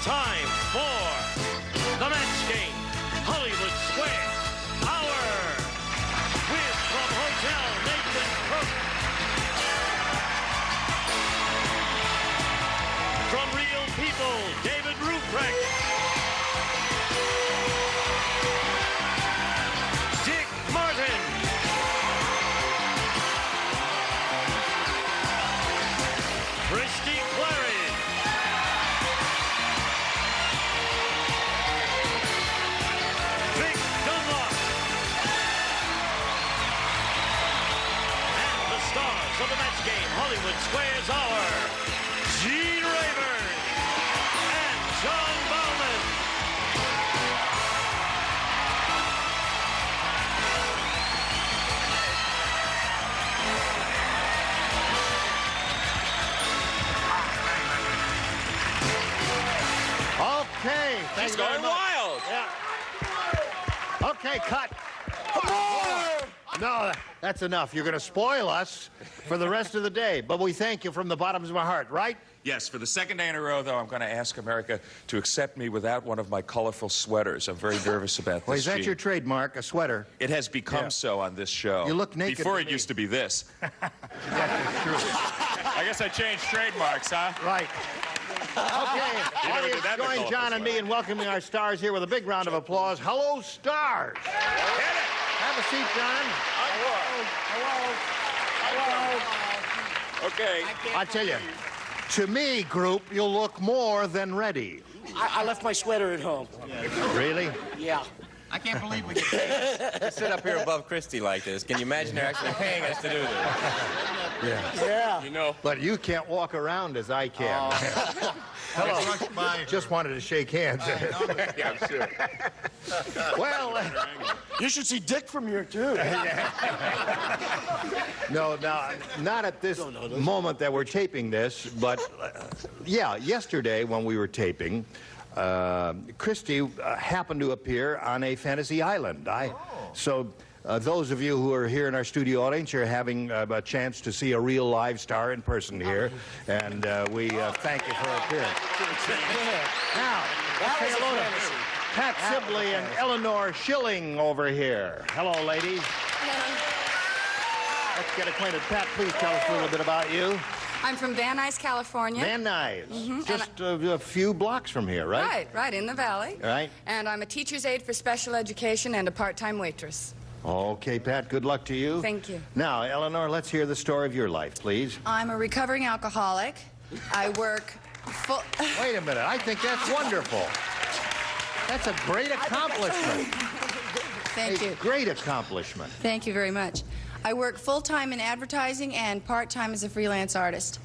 time for the match game, Hollywood Square Hour, with from Hotel Nathan Cook, from Real People, David Ruprecht, Dick Martin, Christy Clary, Vic Dunlop, and the stars of the match game, Hollywood Squares Hour, Gene Rayburn and John Bowman. Okay, thank He's you very going much. wild. Yeah. Okay, cut. No, that's enough. You're going to spoil us for the rest of the day. But we thank you from the bottom of my heart, right? Yes, for the second day in a row, though, I'm going to ask America to accept me without one of my colorful sweaters. I'm very nervous about this. Well, is that Gene. your trademark, a sweater? It has become Yeah. so on this show. You look naked Before to it me. used to be this. That's true. I guess I changed trademarks, huh? Right. Okay, never did audience, that in the join colorful John and me in welcoming our stars here with a big round of applause. Hello, stars. Have a seat, John. Okay. I tell you, to me, group, you'll look more than ready. I left my sweater at home. Really? Yeah. I can't believe we get paid to sit up here above Christy like this. Can you imagine they're actually paying us to do this? Yeah. You know. But you can't walk around as I can. Hello. Just wanted to shake hands. Yeah, I'm sure. Well, You should see Dick from here, too. no, not at this moment that we're taping this, but yeah, yesterday when we were taping, Christy happened to appear on a fantasy island. So those of you who are here in our studio audience, you're having a chance to see a real live star in person here, and we thank you for appearing. Now, let's say hello to Pat Sibley and Eleanor Schilling over here. Hello, ladies. Let's get acquainted. Pat, please tell us a little bit about you. I'm from Van Nuys, California. Van Nuys, just a few blocks from here, right? Right, in the valley. Right. And I'm a teacher's aide for special education and a part-time waitress. Okay, Pat, good luck to you. Thank you. Now, Eleanor, let's hear the story of your life, please. I'm a recovering alcoholic. I work full... Wait a minute, I think that's wonderful. That's a great accomplishment. Thank you. Great accomplishment. Thank you very much. I work full-time in advertising and part-time as a freelance artist.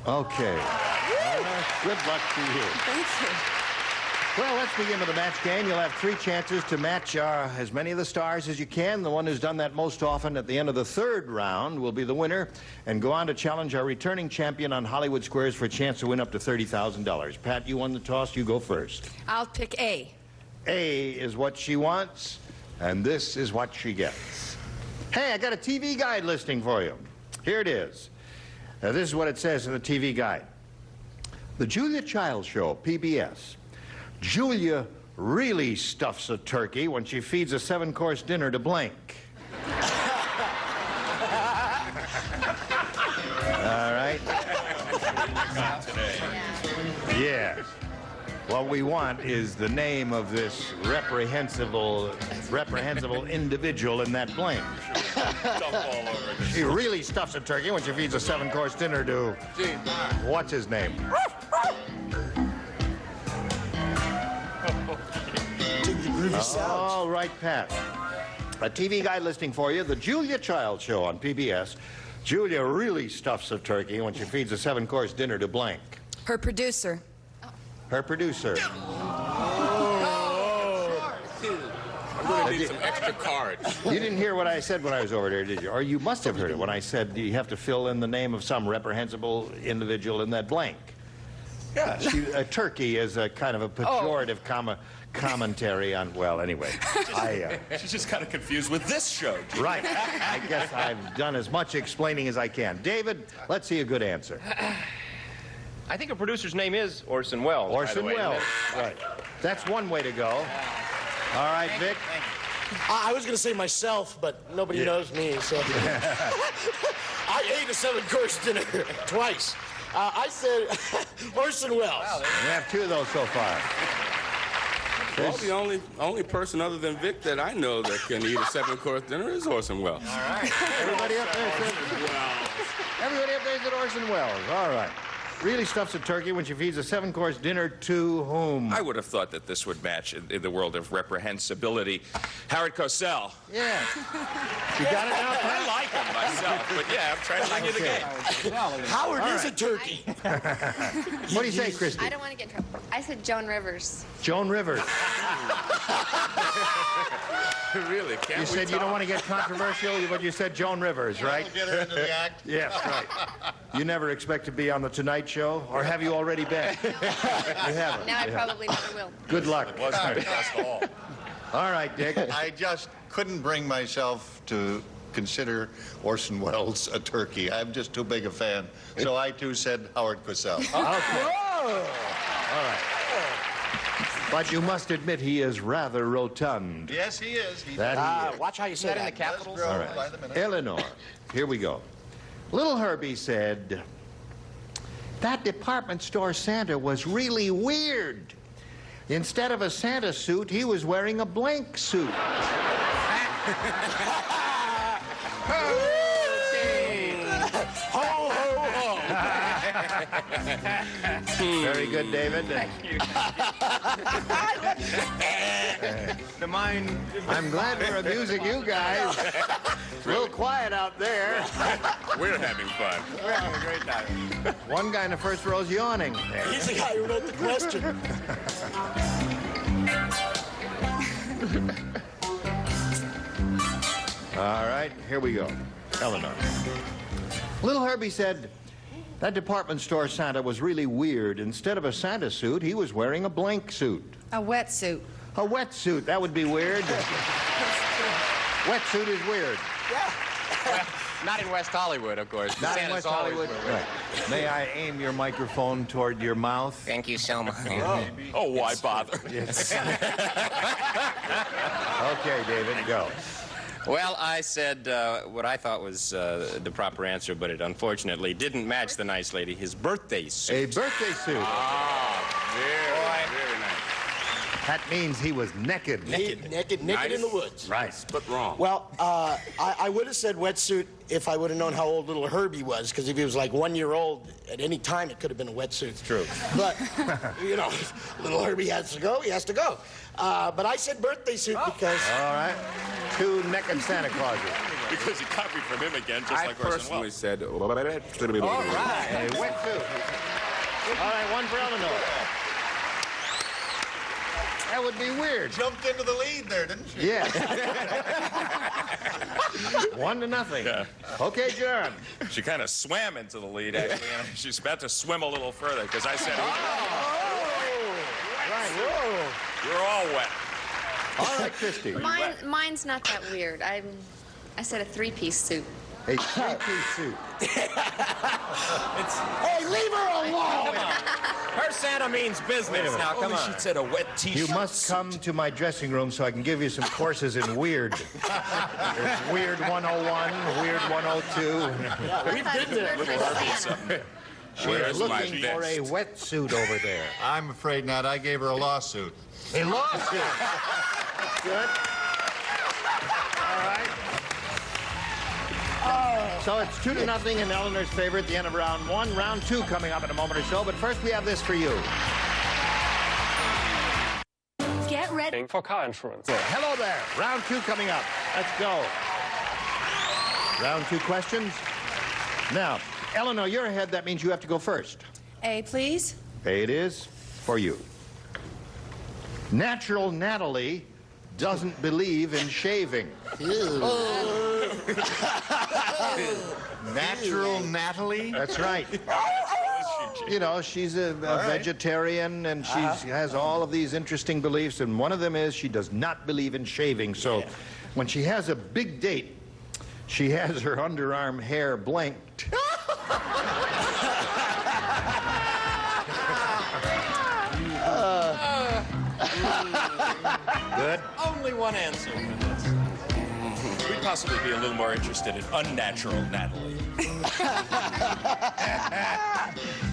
Okay. Good luck to you. Thank you. Well, let's begin with the match game. You'll have 3 chances to match as many of the stars as you can. The one who's done that most often at the end of the 3rd round will be the winner and go on to challenge our returning champion on Hollywood Squares for a chance to win up to $30,000. Pat, you won the toss. You go first. I'll pick A. A is what she wants, and this is what she gets. Hey, I got a TV guide listing for you. Here it is. Now, this is what it says in the TV guide. The Julia Childs Show, PBS. Julia really stuffs a turkey when she feeds a 7-course dinner to blank. All right? Yes. What we want is the name of this reprehensible individual in that blank. She really stuffs a turkey when she feeds a 7-course dinner to... What's his name? All right, Pat. A TV guide listing for you. The Julia Childs Show on PBS. Julia really stuffs a turkey when she feeds a 7-course dinner to blank. Her producer. Her producer. I'm going to need some extra cards. You didn't hear what I said when I was over there, did you? Or you must have heard it when I said you have to fill in the name of some reprehensible individual in that blank. Yeah. A turkey is a kind of a pejorative commentary on, well, anyway. She's just kind of confused with this show. Right. I guess I've done as much explaining as I can. David, let's see a good answer. I think a producer's name is Orson Welles. Orson Welles. Right. That's one way to go. All right, Vic. I was going to say myself, but nobody knows me, so. I ate a 7-course dinner twice. I said Orson Welles. We have 2 of those so far. Well, the only person other than Vic that I know that can eat a 7-course dinner is Orson Welles. All right. Everybody up there said Everybody up there said Orson Welles. All right. Really stuffs a turkey when she feeds a 7-course dinner to whom? I would have thought that this would match in the world of reprehensibility. Howard Cosell. Yeah. You got it now? I like him myself, but yeah, I'm trying to win you the game. Howard is a turkey. What do you say, Christy? I don't want to get in trouble. I said Joan Rivers. Joan Rivers. Really? Can't You said you don't want to get controversial, but you said Joan Rivers, right? Get her into the act. Yes, right. You never expect to be on The Tonight Show, or have you already been? You haven't. Now I probably never will. Good luck. It wasn't across the hall. All right, Dick. I just couldn't bring myself to consider Orson Welles a turkey. I'm just too big a fan. So I, too, said Howard Cosell. Okay. All right. But you must admit he is rather rotund. Yes, he is. That he is. Watch how you say that. In the Capitals? All right. Eleanor, here we go. Little Herbie said, that department store Santa was really weird. Instead of a Santa suit, he was wearing a blank suit. Ho, ho, ho. Very good, David. I'm glad we're amusing you guys. It's a little quiet out there. We're having fun. We're having a great time. One guy in the first row is yawning. He's the guy who wrote the question. All right, here we go. Eleanor. Little Herbie said, that department store Santa was really weird. Instead of a Santa suit, he was wearing a blank suit. A wetsuit. A wetsuit, that would be weird. Wetsuit is weird. Not in West Hollywood, of course. Not in Santa's West always Hollywood. weird. Right. May I aim your microphone toward your mouth? Thank you so much. Oh, why bother? Yes. Okay, David, go. Well, I said what I thought was the proper answer, but it unfortunately didn't match the nice lady. His birthday suit. A birthday suit. Very nice. That means he was naked. Naked in the woods. Right. But wrong. Well, I would have said wetsuit if I would have known how old little Herbie was, because if he was like 1 year old, at any time it could have been a wetsuit. True. But, you know, if little Herbie has to go, he has to go. But I said birthday suit because... All right. 2 naked Santa Clauses. Because he copied from him again, just I like Orson personally Welles. said... All right. A wetsuit. All right, 1 for Eleanor. That would be weird. Jumped into the lead there, didn't she? Yeah. 1-0. Yeah. Okay, John. She kind of swam into the lead, actually. And she's about to swim a little further, because I said, Right. Whoa. you're all wet. All right, Christy. Mine's not that weird. I said a 3-piece suit. A 3-piece suit. Hey, leave her alone! Her Santa means business. Now, come on. She said a wet You T-shirt. must come to my dressing room so I can give you some courses in weird. There's Weird 101, Weird 102. We've been there. She's Where's my looking for a vest? wetsuit over there. I'm afraid not. I gave her a lawsuit. A lawsuit. Good. All right. So it's 2-0 in Eleanor's favor at the end of round 1. Round 2 coming up in a moment or so. But first we have this for you. Get ready for car insurance. Hello there. Round 2 coming up. Let's go. Round 2 questions. Now, Eleanor, you're ahead. That means you have to go first. A, please. A it is for you. Natural Natalie doesn't believe in shaving. Natural Natalie? That's right. You know, she's a vegetarian, and she has all of these interesting beliefs, and one of them is she does not believe in shaving. So when she has a big date, she has her underarm hair blanked. Good. Only one answer for this. We'd possibly be a little more interested in unnatural Natalie.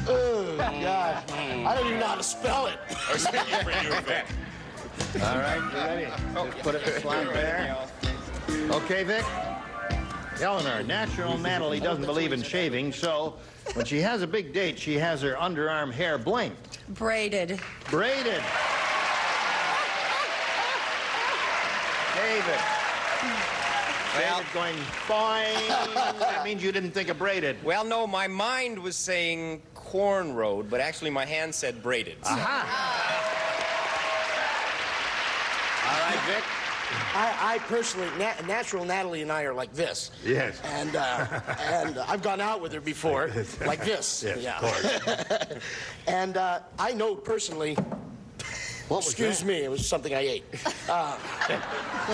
Oh, gosh. I don't even know how to spell it. Or speaking for you, Vic. All right, you ready? Just put it in the slot there. Okay, Vic? Eleanor, natural Natalie doesn't believe in shaving, so when she has a big date, she has her underarm hair blanked. Braided. Braided. David. David going boing. That means you didn't think of braided. Well, no, my mind was saying cornrowed, but actually my hand said braided. So. Aha. All right, Vic. I personally, natural Natalie and I are like this. Yes. And I've gone out with her before, like this. Yes, yeah. of course. And I know personally. What was Excuse that? me, it was something I ate. Well,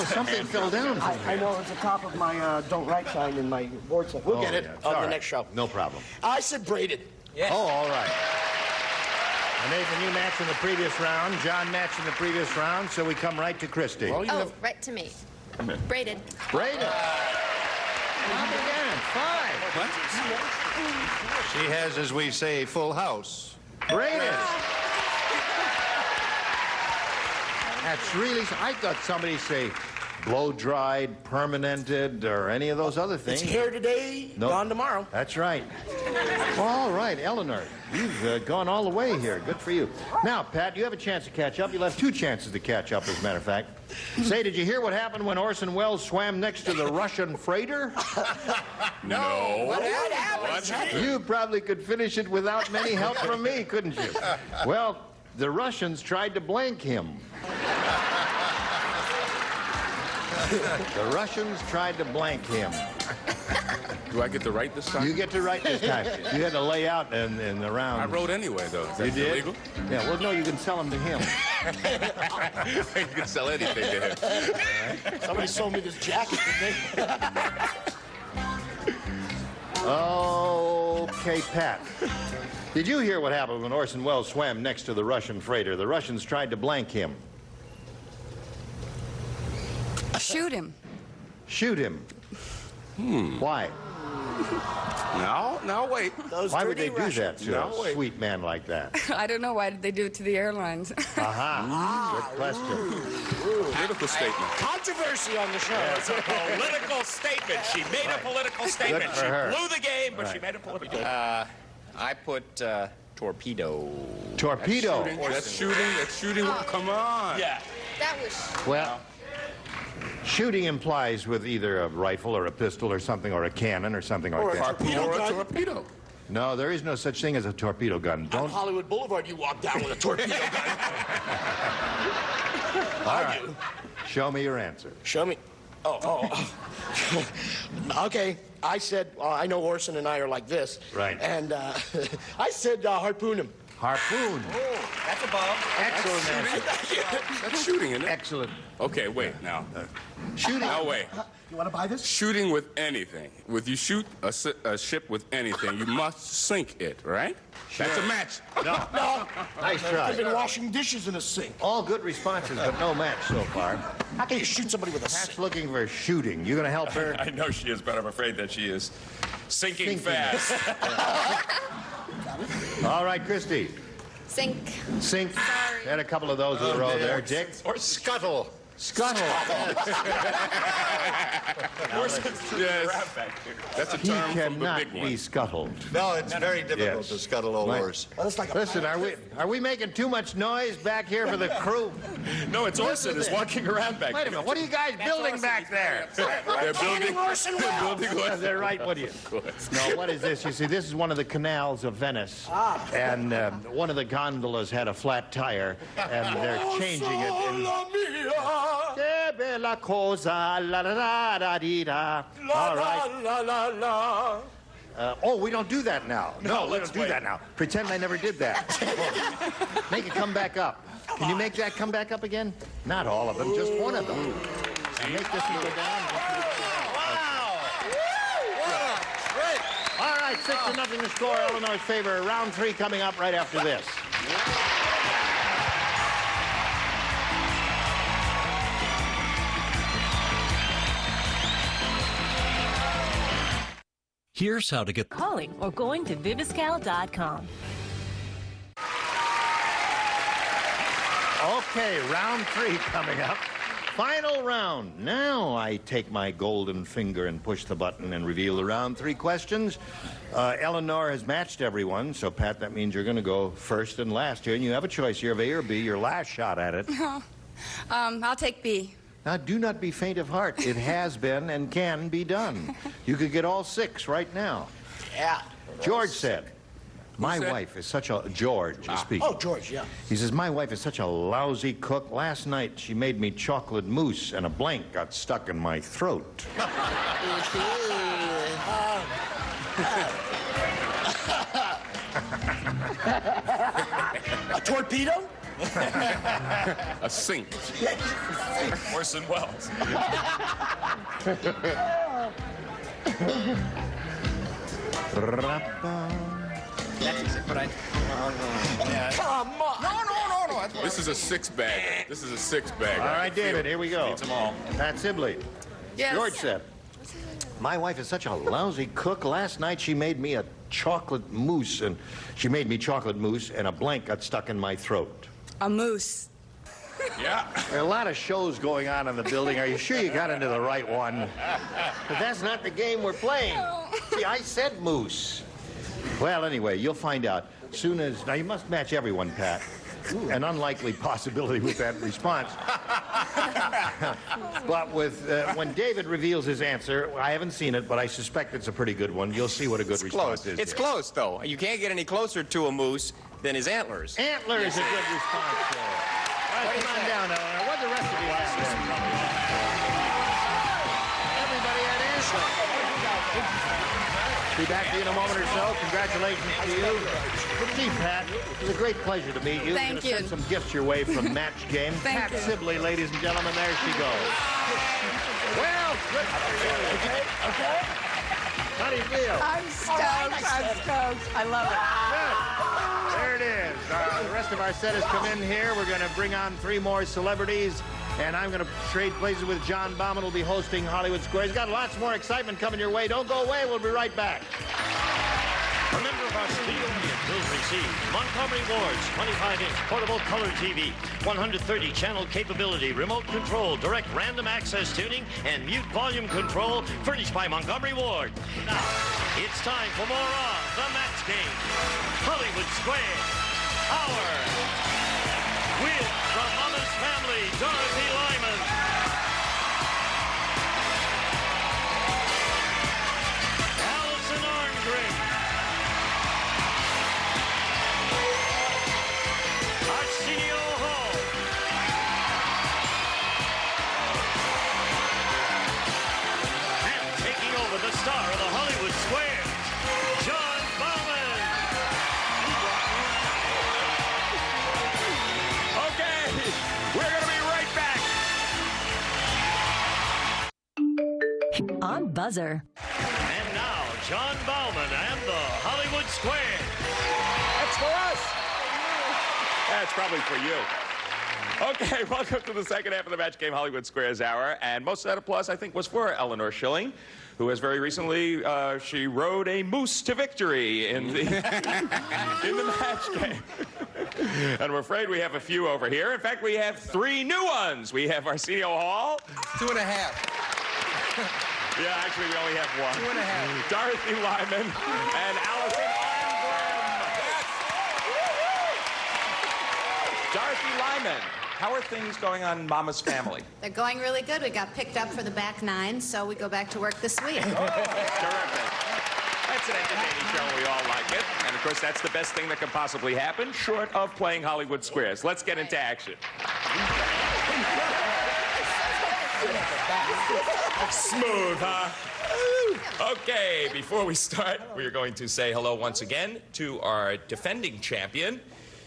something fell down. I know it's the top of my don't write sign in my board sign. We'll get it on the next show. No problem. I said braided. Yes. Oh, all right. And Nathan, you matched in the previous round. John matched in the previous round, so we come right to Christy. Well, you Oh, have... right to me. Braided. Braided. Not again. 5. She has, as we say, full house. Braided. That's really... I thought somebody say blow-dried, permanented, or any of those other things. It's here today, Nope. gone tomorrow. That's right. All right, Eleanor, you've gone all the way here. Good for you. Now, Pat, you have a chance to catch up. You'll have 2 chances to catch up, as a matter of fact. Say, did you hear what happened when Orson Welles swam next to the Russian freighter? No. What happened? You probably could finish it without many help from me, couldn't you? Well, the Russians tried to blank him. The Russians tried to blank him. Do I get to write this time? You get to write this time. You had to lay out in the round. I wrote anyway, though. Is that You did? illegal? Yeah, well, no, you can sell them to him. You can sell anything to him. Somebody sold me this jacket today. Okay, Pat. Did you hear what happened when Orson Welles swam next to the Russian freighter? The Russians tried to blank him. Shoot him. Shoot him. Why? No, wait. Why would they do that to No, a wait. sweet man like that? I don't know. Why did they do it to the airlines? Aha. Good question. Political statement. Controversy on the show. It's a political statement. She made a political statement. Good for She her. blew the game, but she Right. made a political I put torpedo. Torpedo. That's shooting. That's shooting. Come on. Yeah. That was. Well, shooting implies with either a rifle or a pistol or something, or a cannon or something like that. Torpedo or a torpedo. No, there is no such thing as a torpedo gun. On Don't. Hollywood Boulevard, you walk down with a torpedo gun. All right. Show me your answer. Show me. Oh. Okay. I said, I know Orson and I are like this. Right. And I said harpoon him. Harpoon. That's above. Excellent answer. That's shooting, isn't it? Excellent. Okay, wait now. Shooting. Now wait. You want to buy this? Shooting with anything. With you shoot a ship with anything, you must sink it, right? That's a match. No. Nice I've try. been washing dishes in a sink. All good responses, but no match so far. How can you shoot somebody with a Pat's sink? looking for shooting. You gonna help her? I know she is, but I'm afraid that she is sinking Sinking. fast. All right, Christy. Sink. Sink. Sorry. Had a couple of those in a row there. Dick. Or scuttle. Scuttle. Yes. That's a He term from the cannot big be one. scuttled. No, it's very difficult Yes. to scuttle a Right. horse. Well, that's like a Listen, are we making too much noise back here for the crew? No, it's Orson is walking around back Wait a there. minute. What are you guys building back there? They're building. Orson They're Welles. building. Yeah, they're right, what do you? No, what is this? You see, this is one of the canals of Venice. And one of the gondolas had a flat tire, and they're changing it. Que bella cosa, la la la da dee da. All right. La la la. Oh, we don't do that now. No, we let's don't do wait. that now. Pretend I never did that. Make it come back up. Can you make that come back up again? Not all of them, just one of them. Now make this one go down. All right, 6-0 to score, Illinois' favor. Round 3 coming up right after this. Here's how to get calling or going to Viviscal.com. Okay, round 3 coming up. Final round. Now I take my golden finger and push the button and reveal the round 3 questions. Eleanor has matched everyone, so Pat, that means you're going to go first and last here, and you have a choice here of A or B, your last shot at it. I'll take B. Now, do not be faint of heart. It has been and can be done. You could get all 6 right now. Yeah. George said, my wife is such a... George is speaking. Oh, George, yeah. He says, my wife is such a lousy cook. Last night, she made me chocolate mousse, and a blank got stuck in my throat. A torpedo? A sink. Orson Welles. That's easy, but I... Come on! No. This is a 6-bagger. This is a 6-bagger. All right, David, here we go. Needs them all. Pat Sibley. Yes. George said, my wife is such a lousy cook. Last night she made me a chocolate mousse, and a blank got stuck in my throat. A moose. Yeah. There are a lot of shows going on in the building. Are you sure you got into the right one? But that's not the game we're playing. See, I said moose. Well, anyway, you'll find out soon as... Now, you must match everyone, Pat. An unlikely possibility with that response. But when David reveals his answer, I haven't seen it, but I suspect it's a pretty good one. You'll see what a good response is. It's close, though. You can't get any closer to a moose than his antlers. Antler is a good response there. All right, come on down, Eleanor. What the rest of you have there? Everybody had answers. Be back to you in a moment or so. Congratulations to you. Gee, Pat, it was a great pleasure to meet you. Thank you. Send some gifts your way from Match Game. Thank you. Pat Sibley, ladies and gentlemen, there she goes. Well, good for you. Okay? How do you feel? I'm stoked. I love it. Good. There it is. The rest of our set has come in here. We're going to bring on 3 more celebrities, and I'm going to trade places with John Bauman, who'll be hosting Hollywood Squares. Got lots more excitement coming your way. Don't go away. We'll be right back. A member of our studio audience will receive Montgomery Ward's 25-inch portable color TV, 130-channel capability, remote control, direct random access tuning, and mute volume control, furnished by Montgomery Ward. Now, it's time for more of The Match Game. Hollywood Squares, Hour, with from Mama's Family, Dorothy Lyman. Allison Arngren. Arsenio Hall. And taking over the star of the Hollywood Squares, John Bauman. Okay, we're going to be right back. On Buzzer. And now, John Bauman and the Hollywood Squares. That's for us. That's probably for you. Okay, welcome to the second half of the Match Game Hollywood Squares Hour. And most of that applause, I think, was for Eleanor Schilling, who has very recently, she rode a moose to victory in the, in the Match Game. And I'm afraid we have a few over here. In fact, we have 3 new ones. We have Arsenio Hall. 2.5. Yeah, actually, we only have 1. 2.5. Dorothy Lyman and Allison Arngren. Dorothy Lyman, how are things going on Mama's Family? They're going really good. We got picked up for the back 9, so we go back to work this week. Terrific. That's an entertaining show. We all like it. And, of course, that's the best thing that could possibly happen, short of playing Hollywood Squares. Let's get into action. Smooth, huh? Okay, before we start, we are going to say hello once again to our defending champion.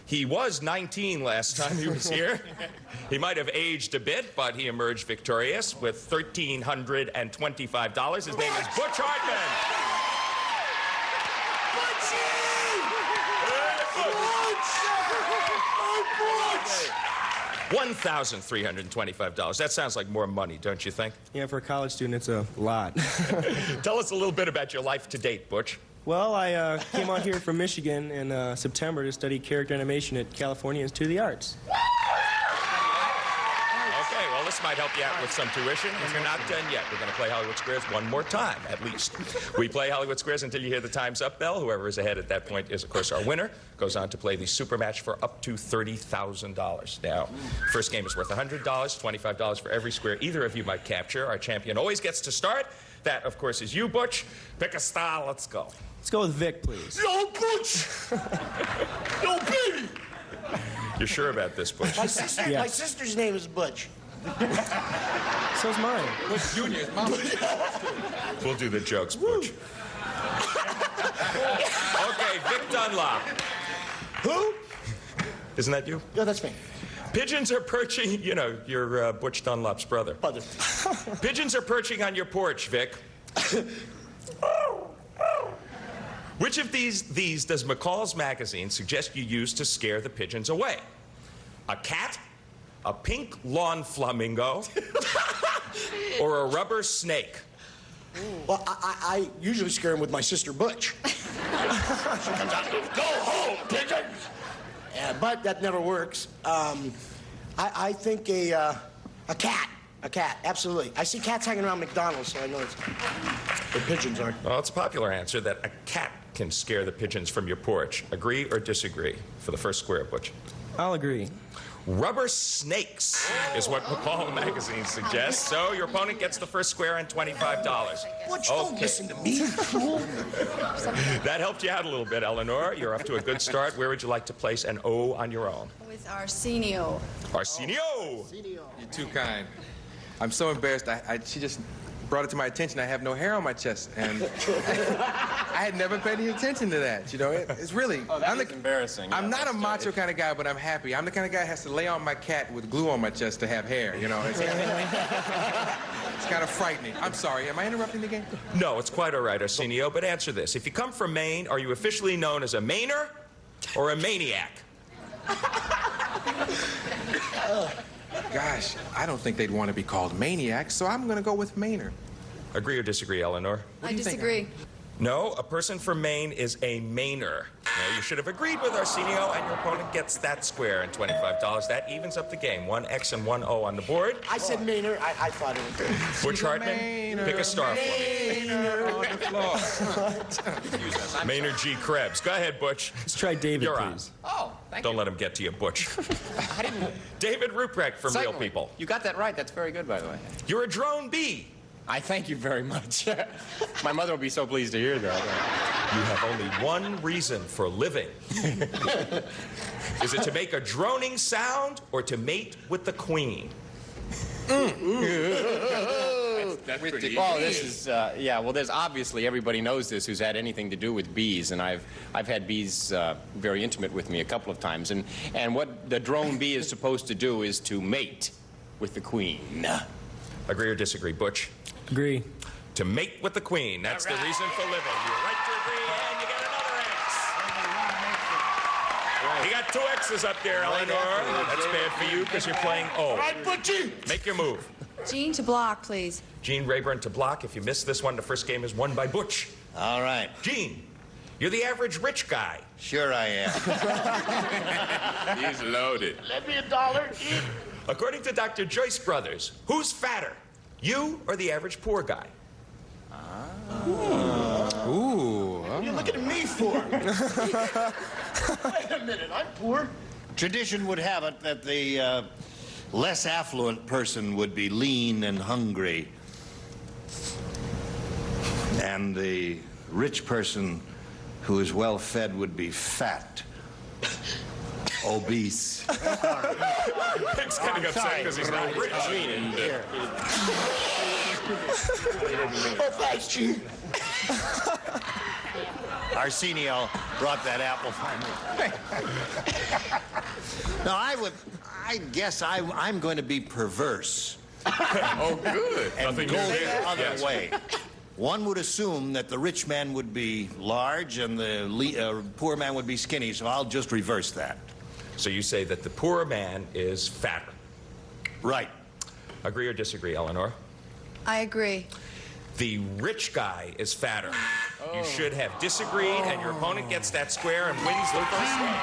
He was 19 last time he was here. He might have aged a bit, but he emerged victorious with $1,325. His name is Butch Hartman. $1,325. That sounds like more money, don't you think? Yeah, for a college student, it's a lot. Tell us a little bit about your life to date, Butch. Well, I came out here from Michigan in September to study character animation at California Institute of the Arts. Okay, well, this might help you out with some tuition. If you're not done yet, we're going to play Hollywood Squares one more time, at least. We play Hollywood Squares until you hear the time's up bell. Whoever is ahead at that point is, of course, our winner. Goes on to play the super match for up to $30,000. Now, first game is worth $100, $25 for every square either of you might capture. Our champion always gets to start. That, of course, is you, Butch. Pick a style. Let's go. Let's go with Vic, please. Yo, Butch! Yo, baby! You're sure about this, Butch? My sister's name is Butch. So's mine. Butch Jr. is mine. We'll do the jokes, Butch. Okay, Vic Dunlop. Who? Isn't that you? Yeah, that's me. Pigeons are perching, you know, you're Butch Dunlop's brother. Pigeons are perching on your porch, Vic. Which of these does McCall's magazine suggest you use to scare the pigeons away? A cat, a pink lawn flamingo, or a rubber snake? Well, I usually scare him with my sister Butch. She comes out, go home, pigeons! But that never works. I think a cat. A cat, absolutely. I see cats hanging around McDonald's, so I know it's the pigeons are. Well, it's a popular answer that a cat can scare the pigeons from your porch. Agree or disagree for the first square, Butch? I'll agree. Rubber snakes is what McCall magazine suggests. So your opponent gets the first square and $25. Butch, don't listen to me, fool. That helped you out a little bit, Eleanor. You're off to a good start. Where would you like to place an O on your own? With Arsenio. Arsenio! You're too kind. I'm so embarrassed. She just brought it to my attention. I have no hair on my chest, and I had never paid any attention to that. You know, it's really. Oh, that is embarrassing. I'm not a macho kind of guy, but I'm happy. I'm the kind of guy who has to lay on my cat with glue on my chest to have hair. You know, it's kind of frightening. I'm sorry. Am I interrupting the game? No, it's quite all right, Arsenio. But answer this: if you come from Maine, are you officially known as a Mainer or a maniac? Gosh, I don't think they'd want to be called maniacs, so I'm going to go with Mainer. Agree or disagree, Eleanor? I disagree. No, a person from Maine is a Mainer. Now, you should have agreed with Arsenio, and your opponent gets that square and $25. That evens up the game. One X and one O on the board. I said Mainer. I thought it was. Butch Hartman, pick a star for me. Mainer on the floor. Maynard G. Krebs. Go ahead, Butch. Let's try David, You're please. on. Oh, thank Don't you. let him get to you, Butch. David Ruprecht from Real Certainly. People. You got that right. That's very good, by the way. You're a drone bee. I thank you very much. My mother will be so pleased to hear that. You have only one reason for living. Is it to make a droning sound or to mate with the queen? That's pretty well, this is, yeah, well, there's obviously, everybody knows this who's had anything to do with bees, and I've had bees very intimate with me a couple of times, and what the drone bee is supposed to do is to mate with the queen. Agree or disagree, Butch? Agree. To mate with the queen. That's the reason for living. You're right to agree, and you get another X. You got two X's up there, Eleanor. That's bad for you because you're playing O. All right, Butchie. Make your move. Jean to block, please. Gene Rayburn to block. If you miss this one, the first game is won by Butch. All right. Gene, you're the average rich guy. Sure I am. He's loaded. Let me $1, Gene. According to Dr. Joyce Brothers, who's fatter, you or the average poor guy? Ooh. What are you looking at me for? Wait a minute, I'm poor. Tradition would have it that the less affluent person would be lean and hungry, and the rich person who is well fed would be fat, obese. Pink's getting upset because he's not rich. Oh, thanks, Gene. Arsenio brought that apple for me. No, I guess I'm going to be perverse. Oh, good. And Nothing go new the there. other Yes. way. One would assume that the rich man would be large and the poor man would be skinny, so I'll just reverse that. So you say that the poor man is fatter. Right. Agree or disagree, Eleanor? I agree. The rich guy is fatter. You should have disagreed, and your opponent gets that square and wins the first game.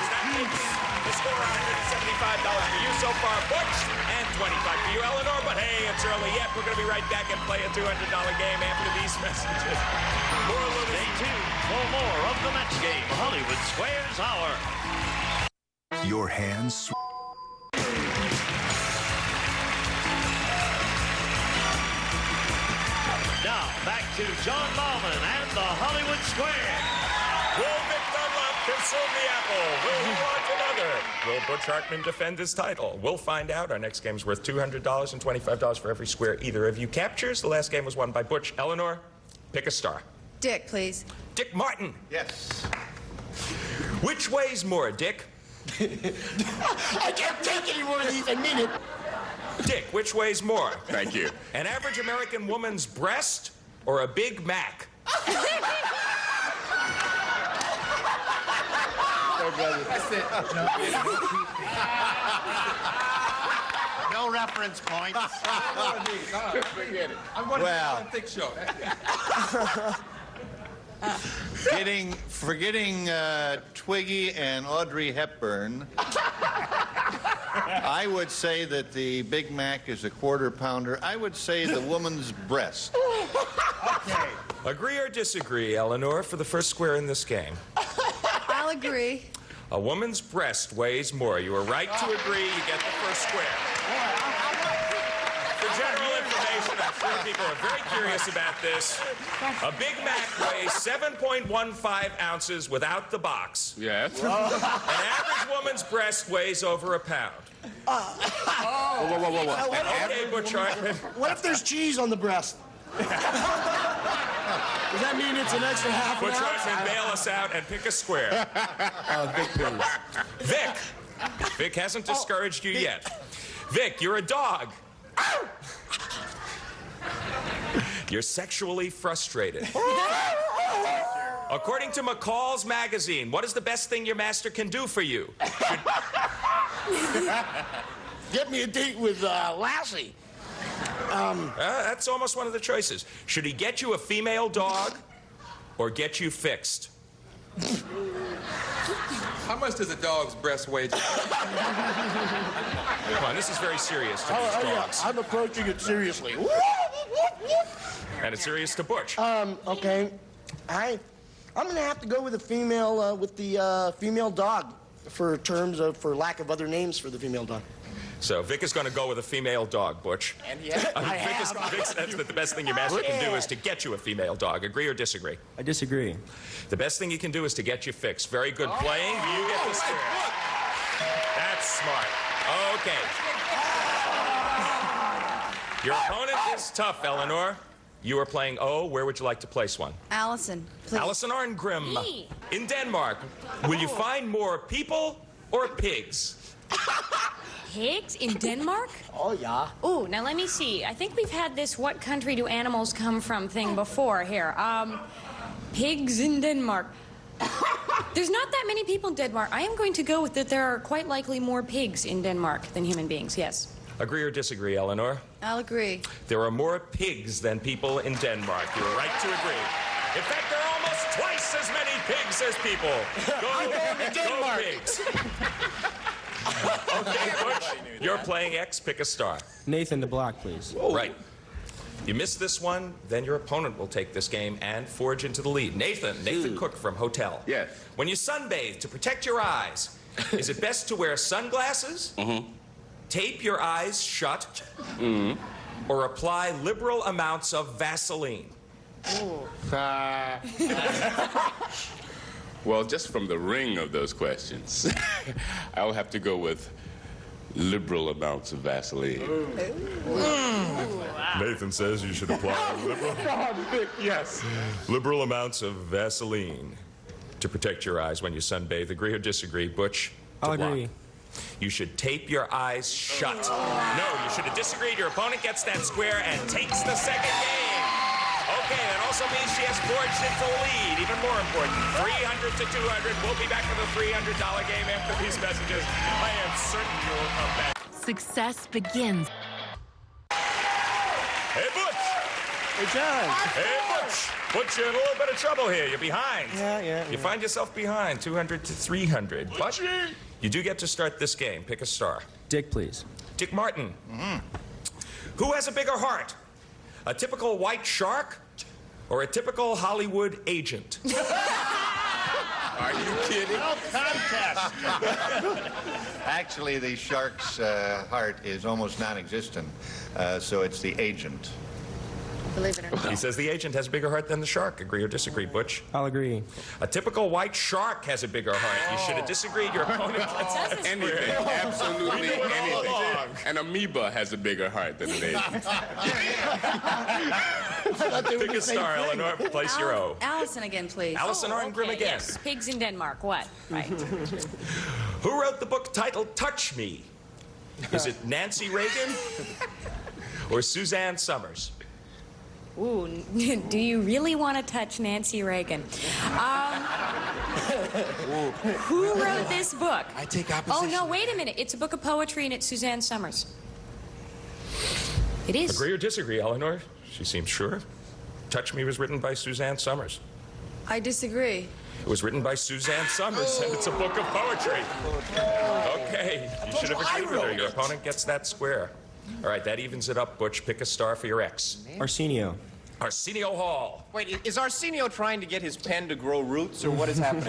That makes the score $175 for you so far, Butch, and $25 for you, Eleanor. But hey, it's early yet. We're going to be right back and play a $200 game after these messages. Stay tuned for more of the Match Game Hollywood Squares Hour. Your hands. Now, back to John Bauman and the Hollywood Square. Will Vic Dunlop consume the apple? Will he launch another? Will Butch Hartman defend his title? We'll find out. Our next game's worth $200 and $25 for every square either of you captures. The last game was won by Butch. Eleanor, pick a star. Dick, please. Dick Martin. Yes. Which weighs more, Dick? I can't take any more of these. I mean it. Dick, which weighs more? Thank you. An average American woman's breast or a Big Mac? That's it. No reference points. Forget it. I'm going to Thick Show. Forgetting Twiggy and Audrey Hepburn, I would say that the Big Mac is a quarter pounder. I would say the woman's breast. Okay. Agree or disagree, Eleanor, for the first square in this game? I'll agree. A woman's breast weighs more. You were right to agree. You get the first square. For general information, I'm sure people are very curious about this. A Big Mac weighs 7.15 ounces without the box. Yes. An average woman's breast weighs over a pound. Whoa. Okay, Butch Hartman. What if there's cheese on the breast? Does that mean it's an extra half an Butch ounce? Hartman, bail us out and pick a square. Vic, please. Vic. Vic hasn't discouraged you yet. Vic, you're a dog. You're sexually frustrated. According to McCall's magazine, what is the best thing your master can do for you? Get me a date with Lassie. That's almost one of the choices. Should he get you a female dog or get you fixed? How much does a dog's breast weigh? Come on, this is very serious to these dogs. I'm approaching it seriously. And it's serious to Butch. Okay. I'm gonna have to go with the female dog for lack of other names for the female dog. So Vic is going to go with a female dog, Butch. And Vic says that the best thing your master can do is to get you a female dog. Agree or disagree? I disagree. The best thing he can do is to get you fixed. Very good playing. You get the square. That's smart. Okay. Your opponent is tough, Eleanor. You are playing O. Where would you like to place one? Allison, please. Allison Arngrim. In Denmark, will you find more people or pigs? Pigs in Denmark? Oh, yeah. Oh, now let me see. I think we've had this what country do animals come from thing before here. Pigs in Denmark. There's not that many people in Denmark. I am going to go with that there are quite likely more pigs in Denmark than human beings, yes. Agree or disagree, Eleanor? I'll agree. There are more pigs than people in Denmark. You're right to agree. In fact, there are almost twice as many pigs as people. Go pigs. Okay, Butch, you're playing X. Pick a star. Nathan DeBlock, please. Right. You miss this one, then your opponent will take this game and forge into the lead. Nathan Cook from Hotel. Yes. When you sunbathe to protect your eyes, is it best to wear sunglasses, tape your eyes shut, or apply liberal amounts of Vaseline? Well, just from the ring of those questions, I'll have to go with liberal amounts of Vaseline. Nathan says you should apply liberal amounts of Vaseline to protect your eyes when you sunbathe. Agree or disagree, Butch? I'll agree. You should tape your eyes shut. No, you should have disagreed. Your opponent gets that square and takes the second game. Okay, that also means she has forged into the lead. Even more important, 300 to 200. We'll be back with a $300 game after these messages. I am certain you will come back. Success begins. Hey, Butch. Hey, John. Hey, Butch. Butch, you're in a little bit of trouble here. You're behind. Yeah. You find yourself behind, 200 to 300. But you do get to start this game. Pick a star. Dick, please. Dick Martin. Who has a bigger heart? A typical white shark or a typical Hollywood agent? Are you kidding? No contest. Actually, the shark's heart is almost non-existent, so it's the agent. Believe it or not. He says the agent has a bigger heart than the shark. Agree or disagree, Butch? I'll agree. A typical white shark has a bigger heart. You should have disagreed. Your opponent gets that Anything, absolutely anything. An amoeba has a bigger heart than an agent. Pick a star, Eleanor. Place your O. Allison again, please. Allison Arngrim again. Yes, pigs in Denmark. What? Right. Who wrote the book titled Touch Me? Is it Nancy Reagan or Suzanne Summers? Ooh, do you really want to touch Nancy Reagan? Who wrote this book? I take Oh, opposition. no, wait a minute. It's a book of poetry and it's Suzanne Summers. It is. Agree or disagree, Eleanor? She seems sure. Touch Me was written by Suzanne Summers. I disagree. It was written by Suzanne Summers, and it's a book of poetry. Okay, you should have agreed with her. Your opponent gets that square. All right, that evens it up, Butch. Pick a star for your X. Arsenio. Arsenio Hall. Wait, is Arsenio trying to get his pen to grow roots, or what is happening?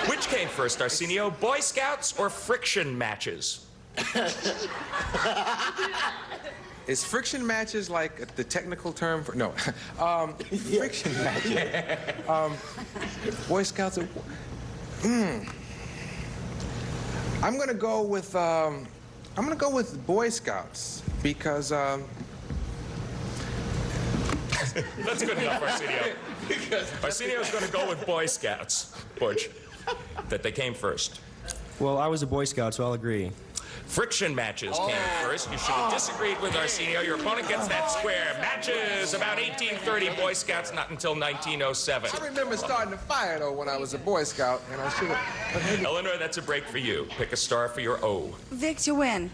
Which came first, Arsenio? Boy Scouts or friction matches? Is friction matches like the technical term for... No. Friction matches. Boy Scouts... I'm going to go with Boy Scouts because... That's good enough, Arsenio. Arsenio's going to go with Boy Scouts, Butch, that they came first. Well, I was a Boy Scout, so I'll agree. Friction matches came first. You should have disagreed with Arsenio. Your opponent gets that square. Matches about 1830. Boy Scouts not until 1907. I remember starting a fire, though, when I was a Boy Scout, and I should have... Eleanor, that's a break for you. Pick a star for your O. Vic, to win.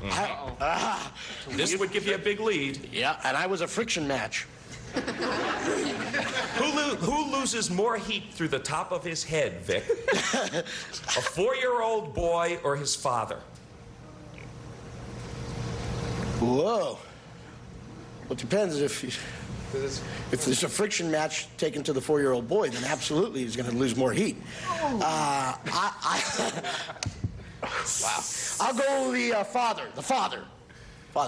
This would give you a big lead. Yeah, and I was a friction match. Who loses more heat through the top of his head, Vic? A 4-year-old boy or his father? Whoa. Well, it depends if there's a friction match taken to the 4-year-old boy, then absolutely he's going to lose more heat. Wow. I'll go with the father. The father.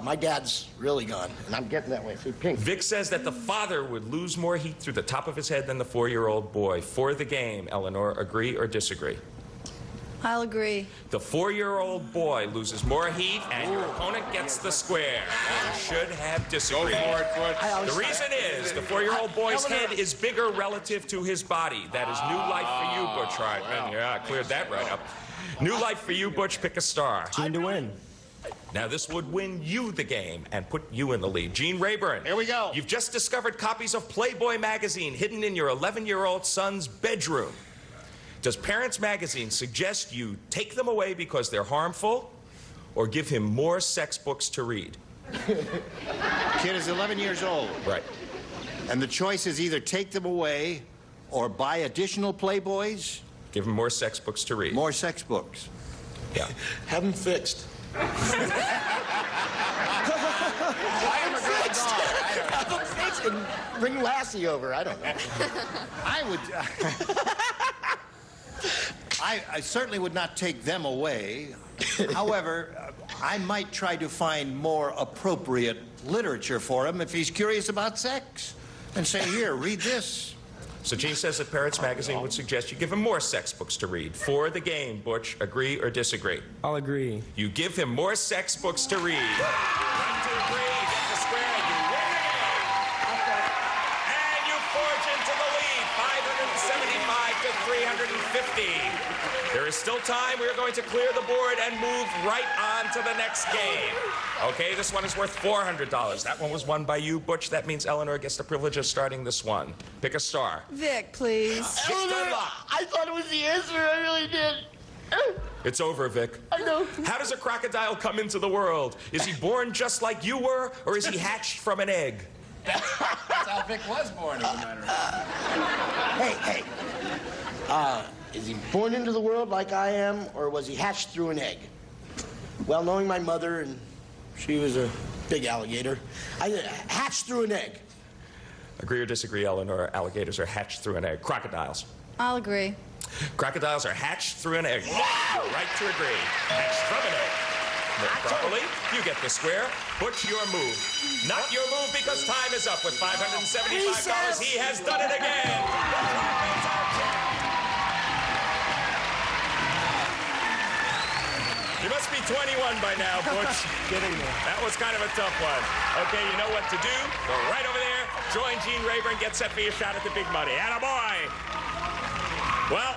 My dad's really gone, and I'm getting that way. See, pink. Vic says that the father would lose more heat through the top of his head than the 4-year-old boy. For the game, Eleanor, agree or disagree? I'll agree. The 4-year-old boy loses more heat, and your opponent gets the square. You should have disagreed. Go for it, Butch. The reason is the 4-year-old boy's head is bigger relative to his body. That is new life for you, Butch Hartman. Yeah, I cleared that right up. New life for you, Butch. Pick a star. Team to win. Now, this would win you the game and put you in the lead. Gene Rayburn. Here we go. You've just discovered copies of Playboy magazine hidden in your 11-year-old son's bedroom. Does Parents Magazine suggest you take them away because they're harmful or give him more sex books to read? Kid is 11 years old. Right. And the choice is either take them away or buy additional Playboys. Give him more sex books to read. More sex books. Yeah. Have them fixed. I am a great dog. Have them fixed and bring Lassie over. I don't know. I would... I certainly would not take them away. However, I might try to find more appropriate literature for him if he's curious about sex. And say, here, read this. So Gene says that Parents Magazine would suggest you give him more sex books to read. For the game, Butch, agree or disagree? I'll agree. You give him more sex books to read. 1, 2, 3, get the square, you win the game. And you forge into the lead. 575 to 350. There is still time. We are going to clear the board and move right on to the next game. Okay, this one is worth $400. That one was won by you, Butch. That means Eleanor gets the privilege of starting this one. Pick a star. Vic, please. Eleanor, I thought it was the answer. I really did. It's over, Vic. I know. How does a crocodile come into the world? Is he born just like you were, or is he hatched from an egg? That's how Vic was born, as a matter of fact. Hey. Is he born into the world like I am, or was he hatched through an egg? Well, knowing my mother, and she was a big alligator, I hatched through an egg. Agree or disagree, Eleanor? Alligators are hatched through an egg. Crocodiles. I'll agree. Crocodiles are hatched through an egg. You're right to agree. Hatched from an egg. More properly, you get the square. Butch, your move. Not your move because time is up with $575. He has done it again. You must be 21 by now, Butch. Getting there. That was kind of a tough one. Okay, you know what to do. Go right over there. Join Gene Rayburn. Get set for your shot at the big money. Attaboy! Well,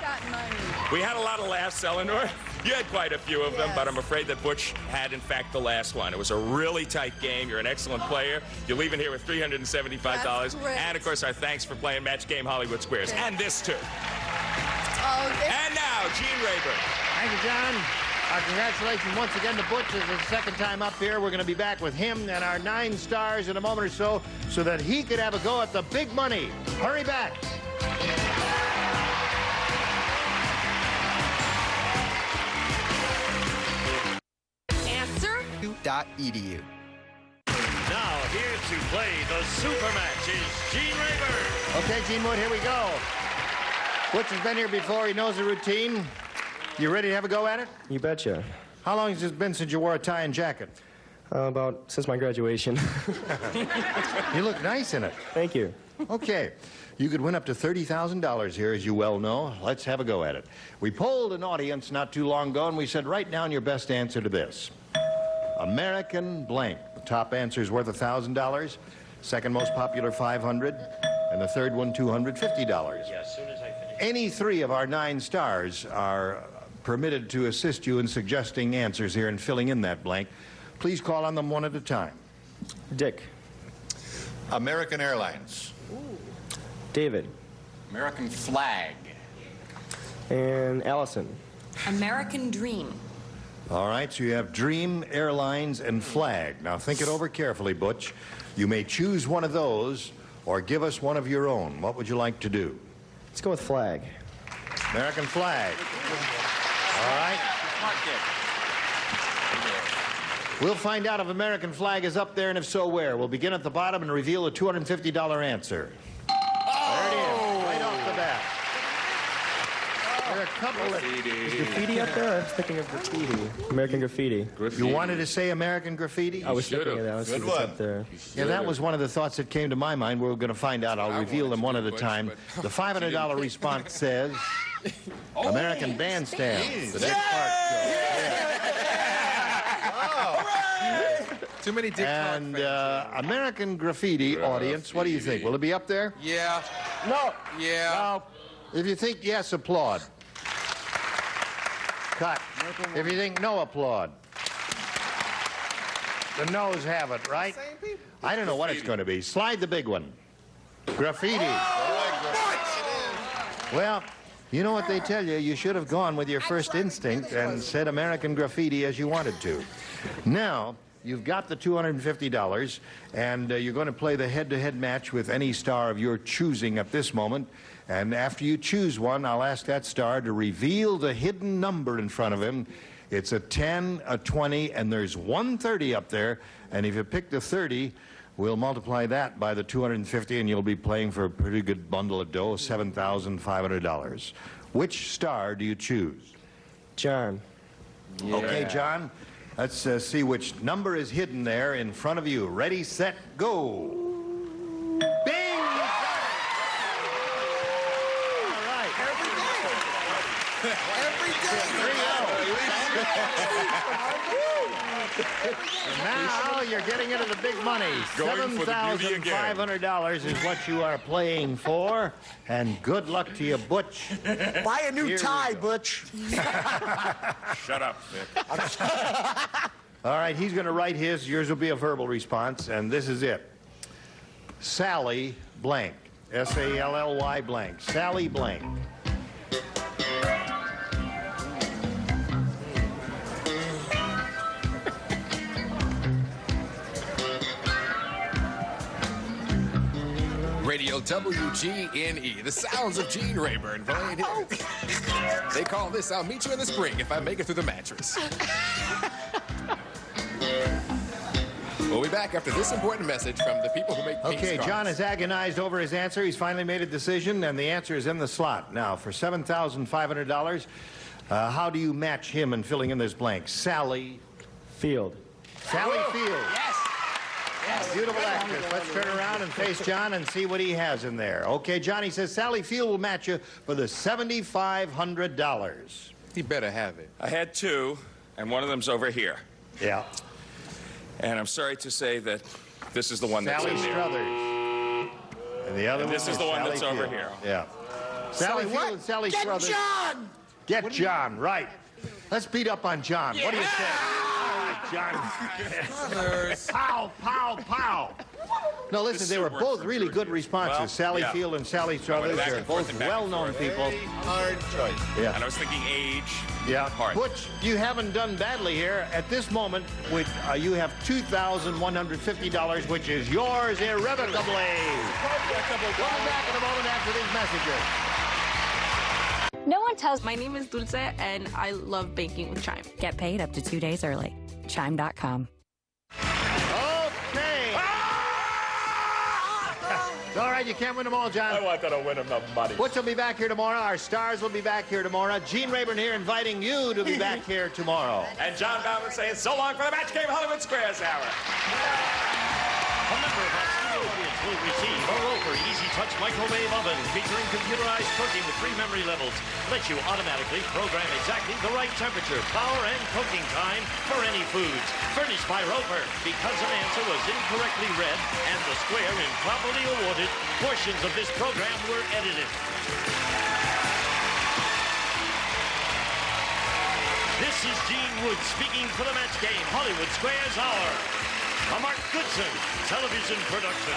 we had a lot of laughs, Eleanor. You had quite a few of them, but I'm afraid that Butch had, in fact, the last one. It was a really tight game. You're an excellent player. You're leaving here with $375. And, of course, our thanks for playing Match Game Hollywood Squares. And this, too. And now, Gene Rayburn. Thank you, John. Our congratulations once again to Butch. This is his second time up here. We're going to be back with him and our 9 stars in a moment or so that he could have a go at the big money. Hurry back. Edu. Now, here to play the super match is Gene Rayburn. Okay, Gene Wood, here we go. Butch has been here before. He knows the routine. You ready to have a go at it? You betcha. How long has it been since you wore a tie and jacket? About since my graduation. You look nice in it. Thank you. Okay. You could win up to $30,000 here, as you well know. Let's have a go at it. We polled an audience not too long ago, and we said, write down your best answer to this. American blank. The top answer is worth $1,000. Second most popular, $500. And the third one, $250. Yeah, as soon as I finish. Any 3 of our 9 stars are permitted to assist you in suggesting answers here and filling in that blank. Please call on them one at a time. Dick. American Airlines. David. American flag. And Allison. American Dream. All right, so you have Dream, Airlines, and Flag. Now think it over carefully, Butch. You may choose one of those or give us one of your own. What would you like to do? Let's go with Flag. American Flag. All right. We'll find out if American Flag is up there, and if so, where. We'll begin at the bottom and reveal a $250 answer. There it is, right off the bat. There are a couple of... Is graffiti up there? I was thinking of graffiti. American graffiti. You wanted to say American graffiti? I was thinking of that. I was thinking it's up there. Yeah, that was one of the thoughts that came to my mind. We're going to find out. I'll reveal them one at a time. The $500 response says American Bandstand. The next part. Too many Dick And American Graffiti audience, what do you think? Will it be up there? Yeah. No. Yeah. No. If you think yes, applaud. Cut. If you think no, applaud. The no's have it, right? I don't know what it's going to be. Slide the big one. Graffiti. Well, you know what they tell you? You should have gone with your first instinct and said American Graffiti as you wanted to. Now, you've got the $250, and you're going to play the head-to-head match with any star of your choosing at this moment. And after you choose one, I'll ask that star to reveal the hidden number in front of him. It's a 10, a 20, and there's 130 up there. And if you pick the 30, we'll multiply that by the 250, and you'll be playing for a pretty good bundle of dough, $7,500. Which star do you choose? John. Yeah. Okay, John. Let's see which number is hidden there in front of you. Ready, set, go. Bing! All right. Every day. Now you're getting into the big money. Going for the beauty again. $7,500 is what you are playing for. And good luck to you, Butch. Buy a new tie, Butch. Shut up, Vic. All right, he's going to write his. Yours will be a verbal response, and this is it. Sally blank. S-A-L-L-Y blank. Sally blank. Radio WGNE, the sounds of Gene Rayburn playing here. They call this I'll Meet You in the Spring If I Make It Through the Mattress. We'll be back after this important message from the people who make these Okay, cards. John has agonized over his answer. He's finally made a decision, and the answer is in the slot. Now, for $7,500, how do you match him in filling in this blank? Sally Field. Sally Field. Yes. Yes. Beautiful actress. Let's turn around and face John and see what he has in there. Okay, Johnny says Sally Field will match you for the $7,500. He better have it. I had two, and one of them's over here. Yeah. And I'm sorry to say that this is the one that's Sally in there. Struthers. And the other And this one is the one Sally that's over Field. here. Yeah. Sally Sally Field what? and Sally Get Struthers. John! Get John, right. Let's beat up on John. What do you say? All right, John. Pow, pow, pow. No, listen, they were both really good responses. Well, Sally yeah. Field and Sally Struthers back are and forth both and back and well-known forth. people. Hard choice. Yeah. And I was thinking age. Yeah. Hard. Butch, you haven't done badly here. At this moment, you have $2,150, which is yours irrevocably. We'll be back in a moment after these messages. No one tells. My name is Dulce, and I love baking with Chime. Get paid up to 2 days early. Chime.com. Okay. It's all right, you can't win them all, John. I wanted to win him the money. Butch will be back here tomorrow. Our stars will be back here tomorrow. Gene Rayburn here inviting you to be back here tomorrow. And John Bauman saying so long for the Match Game Hollywood Squares Hour. A member of our studio audience will receive a Roper Easy Touch microwave oven featuring computerized cooking with 3 memory levels. Lets you automatically program exactly the right temperature, power, and cooking time for any foods. Furnished by Roper. Because an answer was incorrectly read and the square improperly awarded, portions of this program were edited. This is Gene Wood speaking for the Match Game Hollywood Squares Hour. A Mark Goodson television production.